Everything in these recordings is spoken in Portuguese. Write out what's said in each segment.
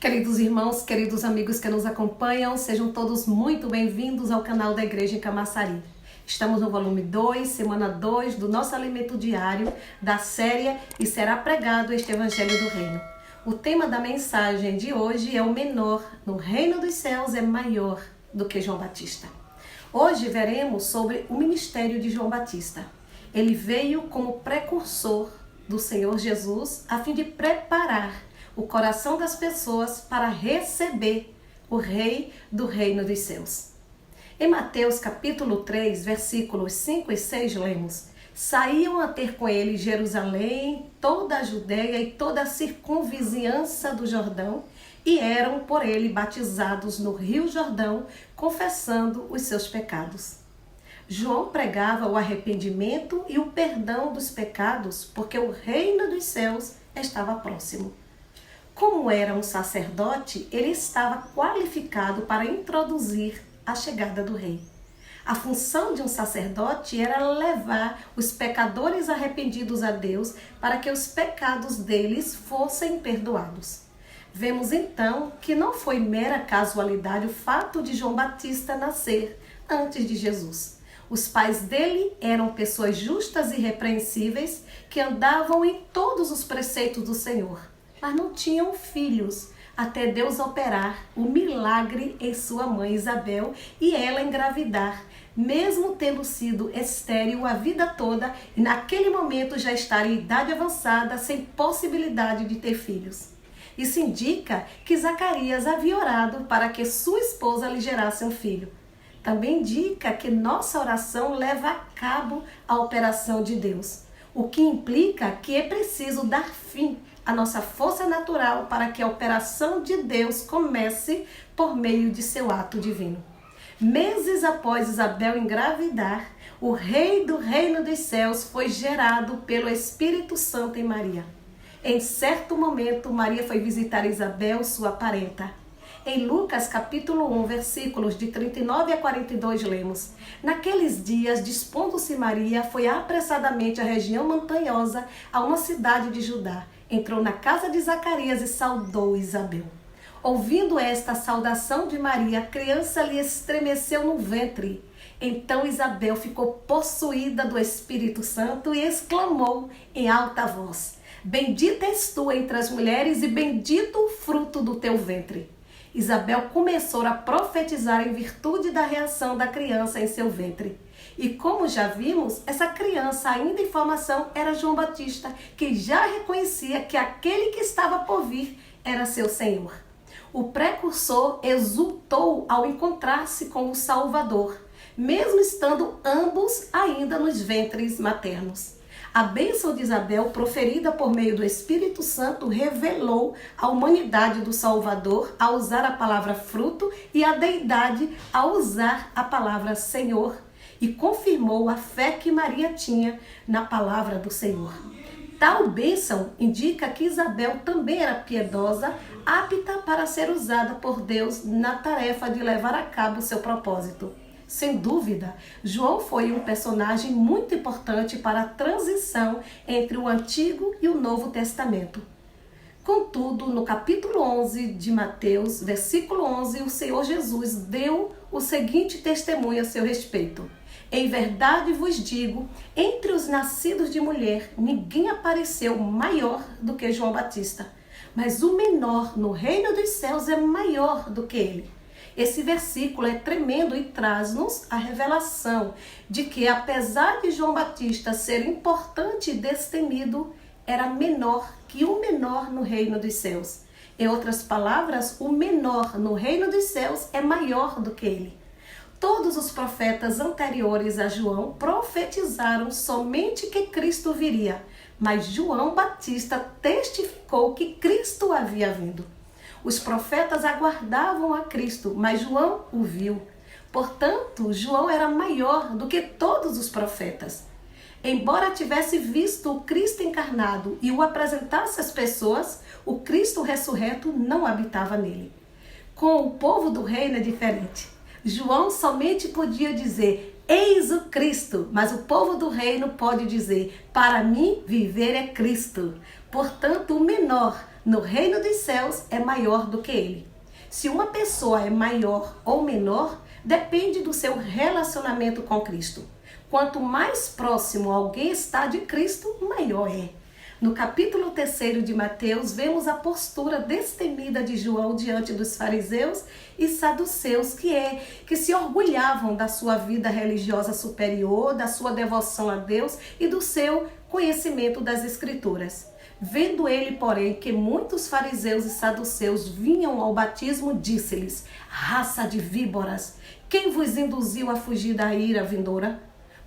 Queridos irmãos, queridos amigos que nos acompanham, sejam todos muito bem-vindos ao canal da Igreja em Camaçari. Estamos no volume 2, semana 2 do nosso alimento diário da série E Será Pregado este Evangelho do Reino. O tema da mensagem de hoje é o menor no reino dos céus é maior do que João Batista. Hoje veremos sobre o ministério de João Batista. Ele veio como precursor do Senhor Jesus a fim de preparar o coração das pessoas para receber o Rei do Reino dos Céus. Em Mateus capítulo 3, versículos 5 e 6, lemos: Saíam a ter com ele Jerusalém, toda a Judéia e toda a circunvizinhança do Jordão, e eram por ele batizados no Rio Jordão, confessando os seus pecados. João pregava o arrependimento e o perdão dos pecados, porque o reino dos céus estava próximo. Como era um sacerdote, ele estava qualificado para introduzir a chegada do rei. A função de um sacerdote era levar os pecadores arrependidos a Deus para que os pecados deles fossem perdoados. Vemos então que não foi mera casualidade o fato de João Batista nascer antes de Jesus. Os pais dele eram pessoas justas e irrepreensíveis que andavam em todos os preceitos do Senhor, mas não tinham filhos, até Deus operar o milagre em sua mãe Isabel e ela engravidar, mesmo tendo sido estéril a vida toda e naquele momento já estar em idade avançada, sem possibilidade de ter filhos. Isso indica que Zacarias havia orado para que sua esposa lhe gerasse um filho. Também indica que nossa oração leva a cabo a operação de Deus, o que implica que é preciso dar fim à nossa força natural para que a operação de Deus comece por meio de seu ato divino. Meses após Isabel engravidar, o rei do reino dos céus foi gerado pelo Espírito Santo em Maria. Em certo momento, Maria foi visitar Isabel, sua parenta. Em Lucas capítulo 1, versículos de 39 a 42, lemos: Naqueles dias, dispondo-se Maria, foi apressadamente à região montanhosa, a uma cidade de Judá. Entrou na casa de Zacarias e saudou Isabel. Ouvindo esta saudação de Maria, a criança lhe estremeceu no ventre. Então Isabel ficou possuída do Espírito Santo e exclamou em alta voz: Bendita és tu entre as mulheres e bendito o fruto do teu ventre. Isabel começou a profetizar em virtude da reação da criança em seu ventre. E como já vimos, essa criança ainda em formação era João Batista, que já reconhecia que aquele que estava por vir era seu Senhor. O precursor exultou ao encontrar-se com o Salvador, mesmo estando ambos ainda nos ventres maternos. A bênção de Isabel, proferida por meio do Espírito Santo, revelou a humanidade do Salvador ao usar a palavra fruto e a deidade ao usar a palavra Senhor, e confirmou a fé que Maria tinha na palavra do Senhor. Tal bênção indica que Isabel também era piedosa, apta para ser usada por Deus na tarefa de levar a cabo o seu propósito. Sem dúvida, João foi um personagem muito importante para a transição entre o Antigo e o Novo Testamento. Contudo, no capítulo 11 de Mateus, versículo 11, o Senhor Jesus deu o seguinte testemunho a seu respeito: Em verdade vos digo, entre os nascidos de mulher, ninguém apareceu maior do que João Batista, mas o menor no reino dos céus é maior do que ele. Esse versículo é tremendo e traz-nos a revelação de que, apesar de João Batista ser importante e destemido, era menor que o menor no reino dos céus. Em outras palavras, o menor no reino dos céus é maior do que ele. Todos os profetas anteriores a João profetizaram somente que Cristo viria, mas João Batista testificou que Cristo havia vindo. Os profetas aguardavam a Cristo, mas João o viu. Portanto, João era maior do que todos os profetas. Embora tivesse visto o Cristo encarnado e o apresentasse às pessoas, o Cristo ressurreto não habitava nele. Com o povo do reino é diferente. João somente podia dizer: Eis o Cristo, mas o povo do reino pode dizer: para mim viver é Cristo. Portanto, o menor no reino dos céus é maior do que ele. Se uma pessoa é maior ou menor, depende do seu relacionamento com Cristo. Quanto mais próximo alguém está de Cristo, maior é. No capítulo 3 de Mateus, vemos a postura destemida de João diante dos fariseus e saduceus, que se orgulhavam da sua vida religiosa superior, da sua devoção a Deus e do seu conhecimento das Escrituras. Vendo ele, porém, que muitos fariseus e saduceus vinham ao batismo, disse-lhes: raça de víboras, quem vos induziu a fugir da ira vindoura?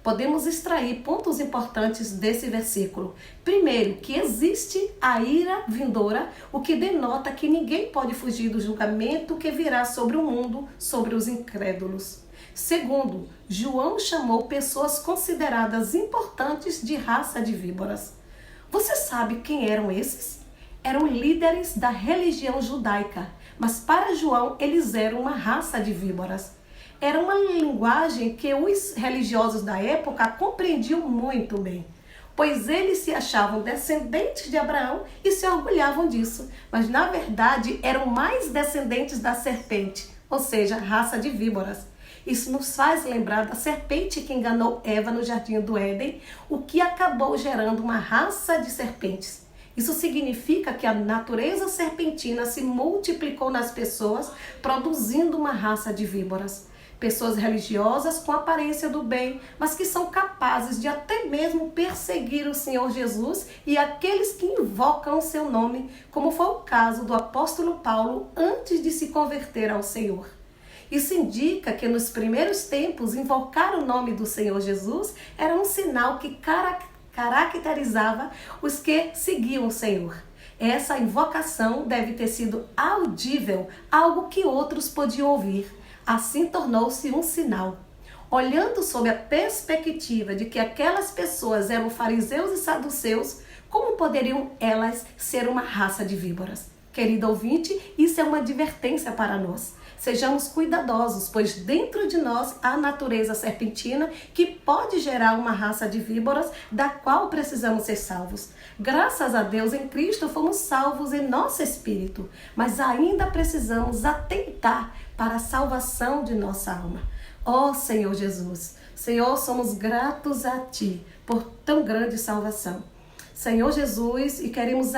Podemos extrair pontos importantes desse versículo. Primeiro, que existe a ira vindoura, o que denota que ninguém pode fugir do julgamento que virá sobre o mundo, sobre os incrédulos. Segundo, João chamou pessoas consideradas importantes de raça de víboras. Você sabe quem eram esses? Eram líderes da religião judaica, mas para João eles eram uma raça de víboras. Era uma linguagem que os religiosos da época compreendiam muito bem, pois eles se achavam descendentes de Abraão e se orgulhavam disso, mas na verdade eram mais descendentes da serpente, ou seja, raça de víboras. Isso nos faz lembrar da serpente que enganou Eva no jardim do Éden, o que acabou gerando uma raça de serpentes. Isso significa que a natureza serpentina se multiplicou nas pessoas, produzindo uma raça de víboras. Pessoas religiosas com aparência do bem, mas que são capazes de até mesmo perseguir o Senhor Jesus e aqueles que invocam o seu nome, como foi o caso do apóstolo Paulo antes de se converter ao Senhor. Isso indica que nos primeiros tempos invocar o nome do Senhor Jesus era um sinal que caracterizava os que seguiam o Senhor. Essa invocação deve ter sido audível, algo que outros podiam ouvir. Assim tornou-se um sinal. Olhando sob a perspectiva de que aquelas pessoas eram fariseus e saduceus, como poderiam elas ser uma raça de víboras? Querido ouvinte, isso é uma advertência para nós. Sejamos cuidadosos, pois dentro de nós há a natureza serpentina que pode gerar uma raça de víboras da qual precisamos ser salvos. Graças a Deus, em Cristo fomos salvos em nosso espírito, mas ainda precisamos atentar para a salvação de nossa alma. Ó Senhor Jesus, Senhor, somos gratos a Ti por tão grande salvação. Senhor Jesus, e queremos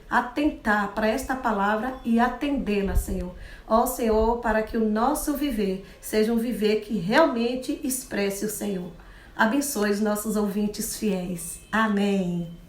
atentar para esta palavra e atendê-la, Senhor. Ó Senhor, para que o nosso viver seja um viver que realmente expresse o Senhor. Abençoe os nossos ouvintes fiéis. Amém.